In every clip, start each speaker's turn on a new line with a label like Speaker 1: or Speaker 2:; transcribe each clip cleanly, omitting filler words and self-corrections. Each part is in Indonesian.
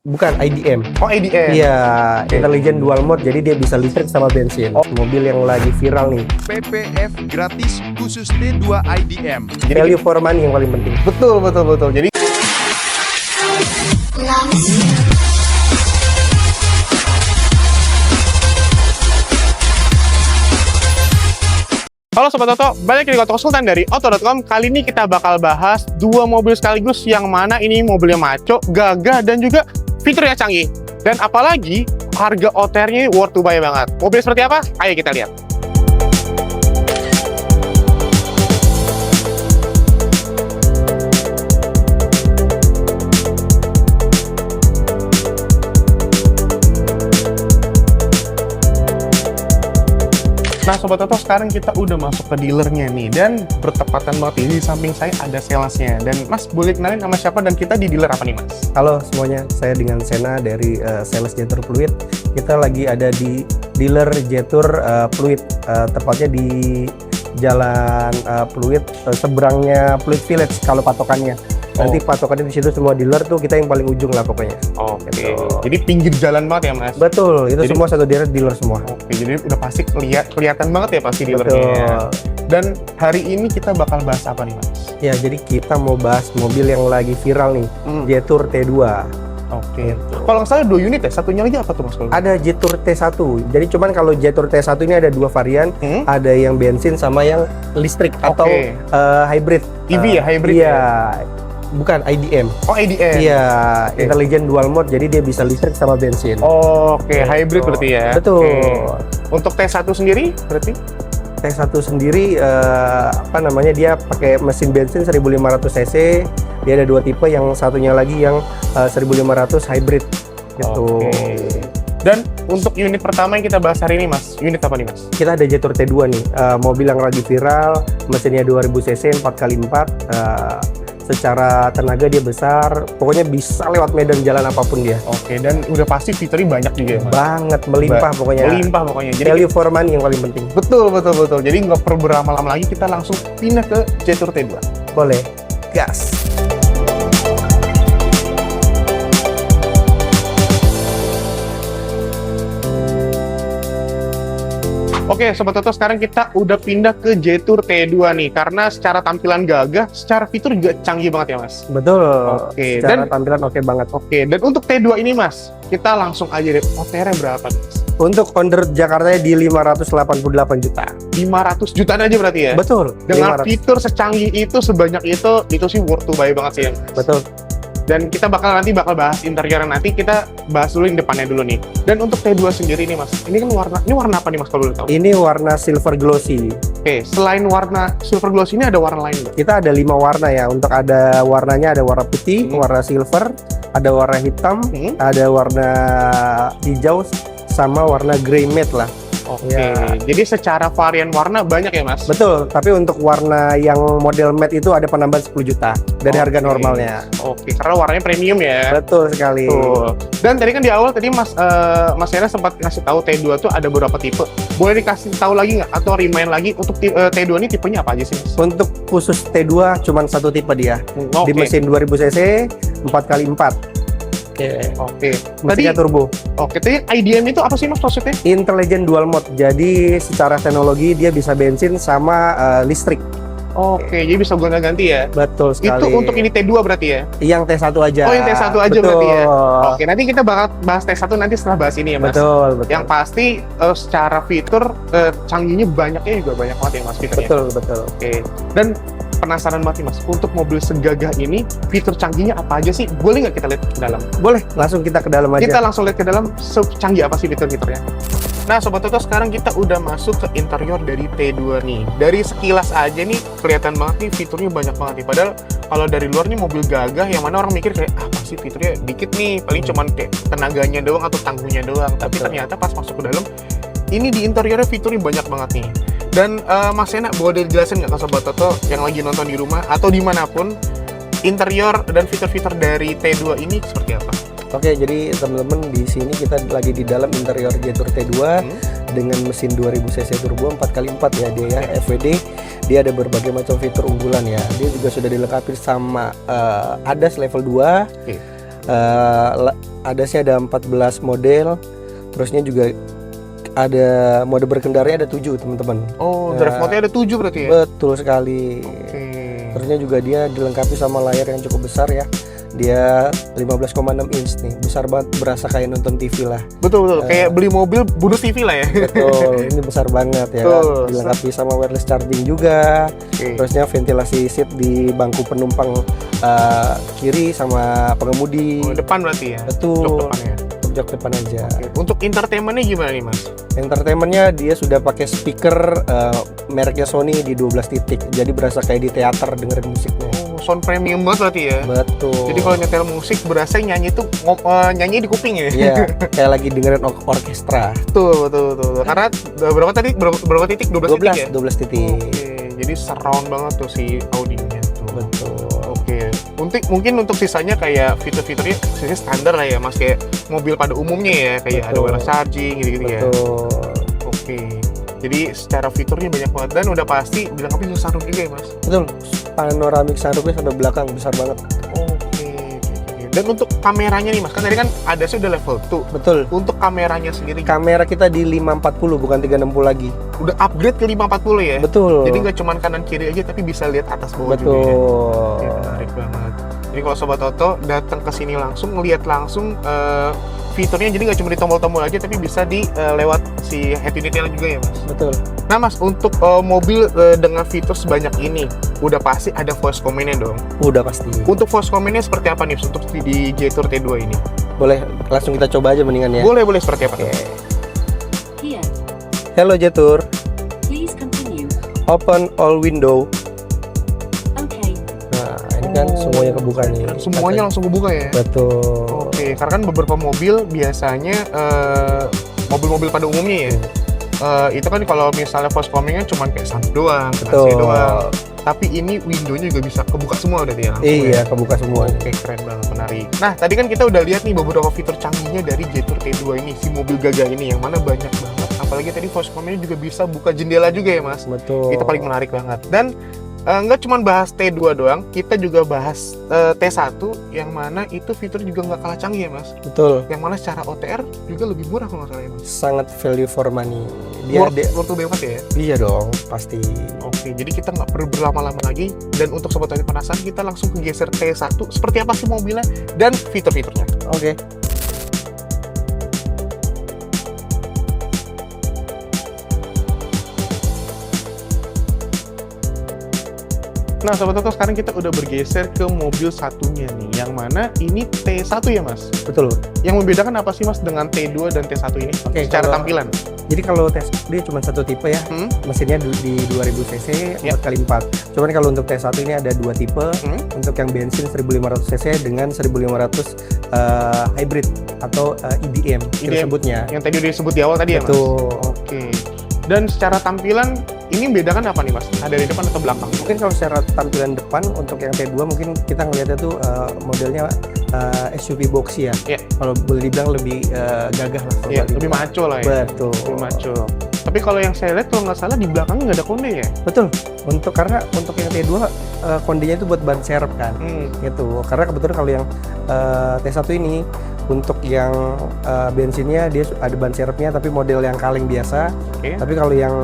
Speaker 1: Bukan, IDM.
Speaker 2: Oh, IDM.
Speaker 1: Iya, Intelligent Dual Mode, jadi dia bisa listrik sama bensin. Mobil yang lagi viral nih.
Speaker 3: PPF gratis khusus T2 IDM.
Speaker 1: Value for money yang paling penting.
Speaker 2: Betul. Jadi halo Sobat Oto, balik lagi di Konsultan dari Oto.com. Kali ini kita bakal bahas dua mobil sekaligus, yang mana ini mobilnya maco, gagah, dan juga fiturnya canggih. Dan apalagi harga OTR-nya worth to buy banget. Mobil seperti apa? Ayo kita lihat. Nah Sobat Oto, sekarang kita udah masuk ke dealernya nih, dan bertepatan banget ini di samping saya ada salesnya. Dan Mas boleh kenalin nama siapa dan kita di dealer apa nih Mas?
Speaker 1: Halo semuanya, saya dengan Sena dari Sales Jetur Fluid. Kita lagi ada di dealer Jetur Fluid, tepatnya di Jalan Fluid, seberangnya Fluid Village kalau patokannya. Nanti patokannya di situ semua dealer tuh kita yang paling ujung lah pokoknya.
Speaker 2: Oke.
Speaker 1: Gitu.
Speaker 2: Jadi pinggir jalan banget ya Mas?
Speaker 1: Betul, itu
Speaker 2: Jadi,
Speaker 1: semua satu dealer semua.
Speaker 2: Oke, jadi udah pasti kelihatan banget ya pasti dealernya.
Speaker 1: Betul.
Speaker 2: Dan hari ini kita bakal bahas apa nih Mas?
Speaker 1: Ya, jadi kita mau bahas mobil yang lagi viral nih, Jetur T2.
Speaker 2: Oke. Kalau nggak salah 2 unit ya, satunya lagi apa tuh Mas?
Speaker 1: Ada Jetur T1. Jadi cuman kalau Jetur T1 ini ada 2 varian, ada yang bensin sama yang listrik atau hybrid.
Speaker 2: EV ya, hybrid
Speaker 1: ya? Bukan, IDM.
Speaker 2: Oh, IDM.
Speaker 1: Iya, Intelligent Dual Mode, jadi dia bisa listrik sama bensin.
Speaker 2: Oke, hybrid berarti ya.
Speaker 1: Betul.
Speaker 2: Untuk T1 sendiri berarti?
Speaker 1: T1 sendiri dia pakai mesin bensin 1500 cc. Dia ada 2 tipe, yang satunya lagi yang 1500 hybrid gitu.
Speaker 2: Dan untuk unit pertama yang kita bahas hari ini Mas, unit apa nih Mas?
Speaker 1: Kita ada Jetur T2 nih, mobil yang lagi viral, mesinnya 2000 cc 4x4. Secara tenaga dia besar, pokoknya bisa lewat medan jalan apapun dia.
Speaker 2: Oke, dan udah pasti fiturnya banyak juga ya Mas?
Speaker 1: Banget, melimpah pokoknya.
Speaker 2: Melimpah pokoknya. Jadi
Speaker 1: value for money yang paling penting.
Speaker 2: Betul. Jadi nggak perlu berlama-lama lagi, kita langsung pindah ke Jetur T2.
Speaker 1: Boleh, gas.
Speaker 2: Oke Sobat Oto, sekarang kita udah pindah ke Jetur T2 nih, karena secara tampilan gagah, secara fitur juga canggih banget ya Mas?
Speaker 1: Betul.
Speaker 2: Oke.
Speaker 1: Secara
Speaker 2: Dan
Speaker 1: tampilan oke banget.
Speaker 2: Oke, dan untuk T2 ini Mas, kita langsung aja deh, OTR-nya berapa nih Mas?
Speaker 1: Untuk under Jakarta di 588 juta.
Speaker 2: 500 jutaan aja berarti ya?
Speaker 1: Betul.
Speaker 2: Dengan
Speaker 1: 500.
Speaker 2: fitur secanggih itu, sebanyak itu sih worth to buy banget sih ya.
Speaker 1: Betul.
Speaker 2: Dan kita bakal bahas interiornya, nanti kita bahas dulu yang depannya dulu nih. Dan untuk T2 sendiri nih Mas, ini kan warna apa nih Mas kalau boleh tahu?
Speaker 1: Ini warna silver glossy.
Speaker 2: Oke, selain warna silver glossy ini ada warna lain nggak?
Speaker 1: Kita ada 5 warna ya. Untuk ada warnanya, ada warna putih, warna silver, ada warna hitam, ada warna hijau, sama warna grey matte lah.
Speaker 2: Oke,
Speaker 1: Ya.
Speaker 2: jadi secara varian warna banyak ya Mas?
Speaker 1: Betul, tapi untuk warna yang model matte itu ada penambahan 10 juta dari harga normalnya.
Speaker 2: Oke, karena warnanya premium ya.
Speaker 1: Betul sekali.
Speaker 2: Tuh. Dan tadi kan di awal Mas Hera sempat ngasih tahu T2 tuh ada beberapa tipe. Boleh dikasih tahu lagi nggak atau remind lagi untuk T2 ini tipenya apa aja sih Mas?
Speaker 1: Untuk khusus T2 cuma satu tipe dia. Di mesin 2000 cc 4x4.
Speaker 2: Oke.
Speaker 1: Mesinnya turbo.
Speaker 2: Oke, tadi IDM itu apa sih Mas maksudnya?
Speaker 1: Intelligent Dual Mode. Jadi secara teknologi dia bisa bensin sama listrik.
Speaker 2: Oke, jadi bisa gonta-ganti ya?
Speaker 1: Betul sekali.
Speaker 2: Itu untuk ini T2 berarti ya?
Speaker 1: Yang T1 aja.
Speaker 2: Oh, yang T1 aja
Speaker 1: betul.
Speaker 2: berarti ya? Oke, nanti kita bakal bahas T1 nanti setelah bahas ini ya Mas?
Speaker 1: Betul.
Speaker 2: Yang pasti secara fitur canggihnya banyaknya juga banyak banget ya Mas fiturnya?
Speaker 1: Betul.
Speaker 2: Oke, dan penasaran banget nih Mas, untuk mobil segagah ini fitur canggihnya apa aja sih? Boleh nggak kita lihat ke dalam?
Speaker 1: Boleh, langsung kita ke dalam aja.
Speaker 2: Kita langsung lihat ke dalam, secanggih apa sih fitur-fiturnya? Nah Sobat Oto, sekarang kita udah masuk ke interior dari T2 nih. Dari sekilas aja nih kelihatan banget nih fiturnya banyak banget nih. Padahal kalau dari luar nih mobil gagah, yang mana orang mikir kayak apa sih fiturnya dikit nih, paling cuman kayak tenaganya doang atau tangguhnya doang. Tapi ternyata pas masuk ke dalam, ini di interiornya fiturnya banyak banget nih. Dan Mas Sena, boleh dijelasin nggak ke Sobat Oto yang lagi nonton di rumah atau dimanapun, interior dan fitur-fitur dari T2 ini seperti apa?
Speaker 1: Oke, jadi teman-teman di sini kita lagi di dalam interior Jetur T2 dengan mesin 2000 cc turbo 4x4 ya dia ya, FWD. Dia ada berbagai macam fitur unggulan ya. Dia juga sudah dilengkapi sama ADAS level 2. ada sih ada 14 model. Terusnya juga ada mode berkendaranya ada 7 teman-teman.
Speaker 2: Oh,
Speaker 1: Ya.
Speaker 2: drive mode-nya ada 7 berarti ya?
Speaker 1: Betul sekali.
Speaker 2: Oke.
Speaker 1: Terusnya juga dia dilengkapi sama layar yang cukup besar ya. Dia 15,6 inch nih, besar banget, berasa kayak nonton TV lah.
Speaker 2: Betul, kayak beli mobil bonus TV lah ya.
Speaker 1: Betul, ini besar banget ya.
Speaker 2: Betul.
Speaker 1: Dilengkapi sama wireless charging juga.
Speaker 2: Oke.
Speaker 1: Terusnya ventilasi seat di bangku penumpang kiri sama pengemudi.
Speaker 2: Oh, depan berarti ya?
Speaker 1: Betul.
Speaker 2: Jok depannya.
Speaker 1: Untuk jok depan aja.
Speaker 2: Untuk entertainment-nya gimana nih Mas?
Speaker 1: Entertainmentnya dia sudah pakai speaker mereknya Sony di 12 titik. Jadi berasa kayak di teater dengerin musiknya.
Speaker 2: Oh, sound premium banget berarti ya?
Speaker 1: Betul.
Speaker 2: Jadi kalau nyetel musik berasa nyanyi itu nyanyi di kuping ya?
Speaker 1: Iya, kayak lagi dengerin orkestra.
Speaker 2: Betul. Karena berapa tadi? Berapa titik? 12 titik ya?
Speaker 1: 12 titik.
Speaker 2: Oke, jadi surround banget tuh si audionya tuh.
Speaker 1: Betul.
Speaker 2: Oke, mungkin untuk sisanya kayak fitur-fiturnya sisanya standar lah ya Mas, kayak mobil pada umumnya ya, kayak ada
Speaker 1: Betul.
Speaker 2: wireless charging gitu-gitu ya.
Speaker 1: Betul.
Speaker 2: Oke, jadi secara fiturnya banyak banget dan udah pasti dilengkapi dengan sunroof juga ya Mas.
Speaker 1: Betul. Panoramic sunroofnya sampai belakang besar banget.
Speaker 2: Oke. Dan untuk kameranya nih Mas, kan tadi kan ada sih udah level 2.
Speaker 1: Betul.
Speaker 2: Untuk kameranya sendiri
Speaker 1: Kamera kita di 540 bukan 360 lagi.
Speaker 2: udah upgrade ke 540 ya.
Speaker 1: Betul.
Speaker 2: Jadi nggak cuma kanan kiri aja tapi bisa lihat atas bawah juga. Ya.
Speaker 1: Betul.
Speaker 2: Oke, menarik banget. Jadi kalau Sobat Oto datang ke sini langsung ngelihat langsung fiturnya, jadi nggak cuma di tombol-tombol aja tapi bisa di lewat si head unitnya juga ya Mas.
Speaker 1: Betul.
Speaker 2: Nah Mas, untuk mobil dengan fitur sebanyak ini udah pasti ada voice command-nya dong.
Speaker 1: Udah pasti.
Speaker 2: Untuk voice command-nya seperti apa nih untuk di Jetour T2 ini?
Speaker 1: Boleh langsung kita coba aja mendingan ya.
Speaker 2: Boleh seperti apa?
Speaker 1: Oke.
Speaker 4: Here,
Speaker 1: Hello Jetour.
Speaker 4: please continue.
Speaker 1: Open all window.
Speaker 4: Okay.
Speaker 1: Nah, ini kan semuanya kebuka nih.
Speaker 2: Semuanya langsung kebuka ya?
Speaker 1: Betul.
Speaker 2: Oke, karena kan beberapa mobil biasanya mobil-mobil pada umumnya ya. Itu kan kalau misalnya voice command-nya cuma kayak sunroof doang, AC
Speaker 1: Betul.
Speaker 2: doang. Tapi ini window-nya juga bisa kebuka semua udah ya langsung
Speaker 1: Iya,
Speaker 2: ya.
Speaker 1: kebuka semua.
Speaker 2: Oke, keren banget, menarik. Nah, tadi kan kita udah lihat nih beberapa fitur canggihnya dari Jetour T2 ini, si mobil gagah ini yang mana banyak banget. Apalagi tadi voice command-nya juga bisa buka jendela juga ya, Mas.
Speaker 1: Betul.
Speaker 2: Itu paling menarik banget. Dan nggak cuma bahas T2 doang, kita juga bahas T1 yang mana itu fitur juga nggak kalah canggih ya, Mas.
Speaker 1: Betul.
Speaker 2: Yang mana secara OTR juga lebih murah kalau nggak salah ya, Mas.
Speaker 1: Sangat value for money. Dia
Speaker 2: Worth to banget ya.
Speaker 1: iya dong, pasti.
Speaker 2: Oke, jadi kita nggak perlu berlama-lama lagi. Dan untuk sobat tani penasaran, kita langsung ke geser T1. Seperti apa sih mobilnya dan fitur-fiturnya.
Speaker 1: Oke.
Speaker 2: Nah, Sobat Toto, sekarang kita udah bergeser ke mobil satunya nih, yang mana ini T1 ya, Mas?
Speaker 1: Betul.
Speaker 2: Yang membedakan apa sih, Mas, dengan T2 dan T1 ini?
Speaker 1: Oke,
Speaker 2: Secara
Speaker 1: kalau-
Speaker 2: tampilan.
Speaker 1: Jadi kalau tes dia cuma satu tipe ya, mesinnya di 2000 cc
Speaker 2: Ya.
Speaker 1: 4x4. Cuman kalau untuk T1 ini ada dua tipe,
Speaker 2: Hmm.
Speaker 1: untuk yang bensin 1500 cc dengan 1500 hybrid atau EDM kita
Speaker 2: EDM.
Speaker 1: sebutnya.
Speaker 2: Yang tadi udah disebut di awal tadi ya, Mas?
Speaker 1: Betul.
Speaker 2: Oke. Dan secara tampilan, ini membedakan apa nih, Mas? Ada di depan atau belakang?
Speaker 1: Mungkin kalau secara tampilan depan untuk yang T2 mungkin kita ngelihatnya tuh modelnya SUV boxy ya.
Speaker 2: Iya.
Speaker 1: Kalau boleh dibilang lebih gagah lah. kalau
Speaker 2: Iya,
Speaker 1: boleh
Speaker 2: lebih
Speaker 1: dibilang.
Speaker 2: maco lah ya.
Speaker 1: Betul.
Speaker 2: Lebih maco. Tapi kalau yang saya lihat, kalau nggak salah di belakang nggak ada konde ya?
Speaker 1: Betul. Karena untuk yang T2 kondenya itu buat ban serep kan. Gitu. Karena kebetulan kalau yang T1 ini untuk yang bensinnya dia ada ban serepnya tapi model yang kaleng biasa.
Speaker 2: Oke.
Speaker 1: Tapi kalau yang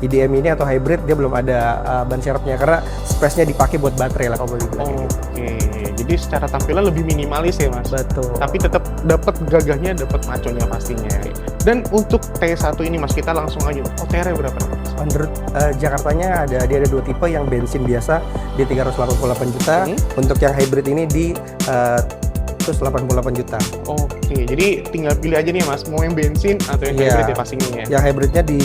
Speaker 1: IDM ini atau hybrid dia belum ada ban serepnya karena space-nya dipakai buat baterai lah kalau boleh dibilang gitu.
Speaker 2: Oke. Jadi secara tampilan lebih minimalis ya, Mas?
Speaker 1: Betul.
Speaker 2: Tapi tetap dapat gagahnya, dapat maconya pastinya. Dan untuk T1 ini, Mas, kita langsung aja. OTR-nya berapa?
Speaker 1: Menurut Jakartanya dia ada dua tipe, yang bensin biasa di 388 juta, untuk yang hybrid ini di 188 juta.
Speaker 2: Oke, jadi tinggal pilih aja nih, Mas, mau yang bensin atau yang
Speaker 1: Iya.
Speaker 2: hybrid ya pastinya ya.
Speaker 1: Yang hybridnya di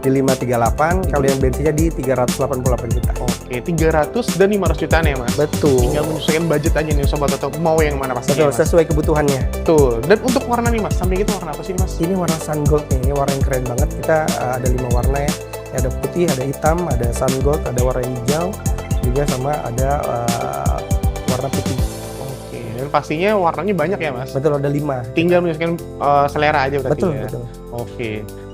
Speaker 1: 538, kalau yang bensinnya di 388 juta.
Speaker 2: Oke, 300 dan 500 jutaan ya, Mas.
Speaker 1: Betul.
Speaker 2: Tinggal menyesuaikan budget aja nih, Sobat Toto, mau yang mana pastinya.
Speaker 1: Betul,
Speaker 2: Mas.
Speaker 1: sesuai kebutuhannya.
Speaker 2: Betul. Dan untuk warna nih, Mas, samping itu warna apa sih, Mas?
Speaker 1: Ini warna sun gold nih, ini warna yang keren banget. Kita ada 5 warna ya. Ada putih, ada hitam, ada sun gold, ada warna hijau, juga sama ada warna putih.
Speaker 2: Oke, dan pastinya warnanya banyak ya, Mas.
Speaker 1: Betul, ada 5.
Speaker 2: Tinggal menyesuaikan selera aja berarti
Speaker 1: Betul,
Speaker 2: ya.
Speaker 1: betul.
Speaker 2: Oke.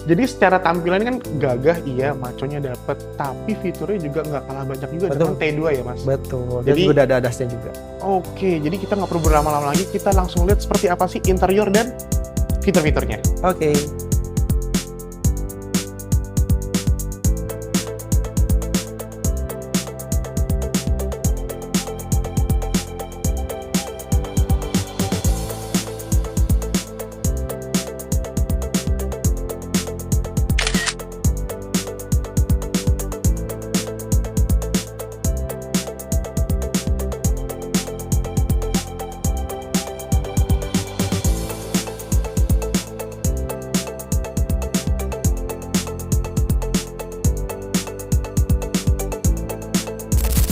Speaker 2: Jadi secara tampilan kan gagah, iya, maconya dapet, tapi fiturnya juga nggak kalah banyak juga
Speaker 1: Betul.
Speaker 2: dengan T2 ya mas.
Speaker 1: Betul.
Speaker 2: Jadi-
Speaker 1: Jadi udah ada dasnya juga.
Speaker 2: Oke, jadi kita nggak perlu berlama-lama lagi, kita langsung lihat seperti apa sih interior dan fitur-fiturnya.
Speaker 1: Oke.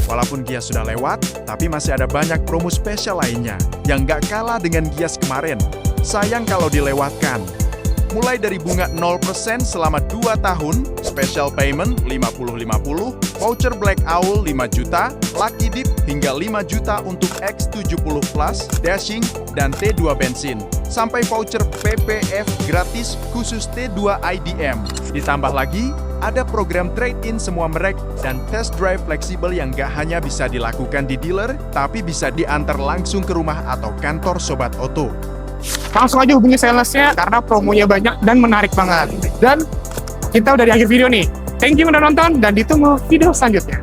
Speaker 3: Walaupun Gias sudah lewat, tapi masih ada banyak promo spesial lainnya yang nggak kalah dengan Gias kemarin. Sayang kalau dilewatkan. Mulai dari bunga 0% selama 2 tahun, special payment 50-50, voucher Black Owl 5 juta, Lucky Dip hingga 5 juta untuk X70 Plus, Dashing, dan T2 bensin. Sampai voucher PPF gratis khusus T2 IDM. Ditambah lagi, ada program trade-in semua merek dan test drive fleksibel yang gak hanya bisa dilakukan di dealer, tapi bisa diantar langsung ke rumah atau kantor Sobat Oto.
Speaker 2: Langsung aja hubungi salesnya karena promonya banyak dan menarik banget. Dan kita udah di akhir video nih. Thank you udah nonton dan ditunggu video selanjutnya.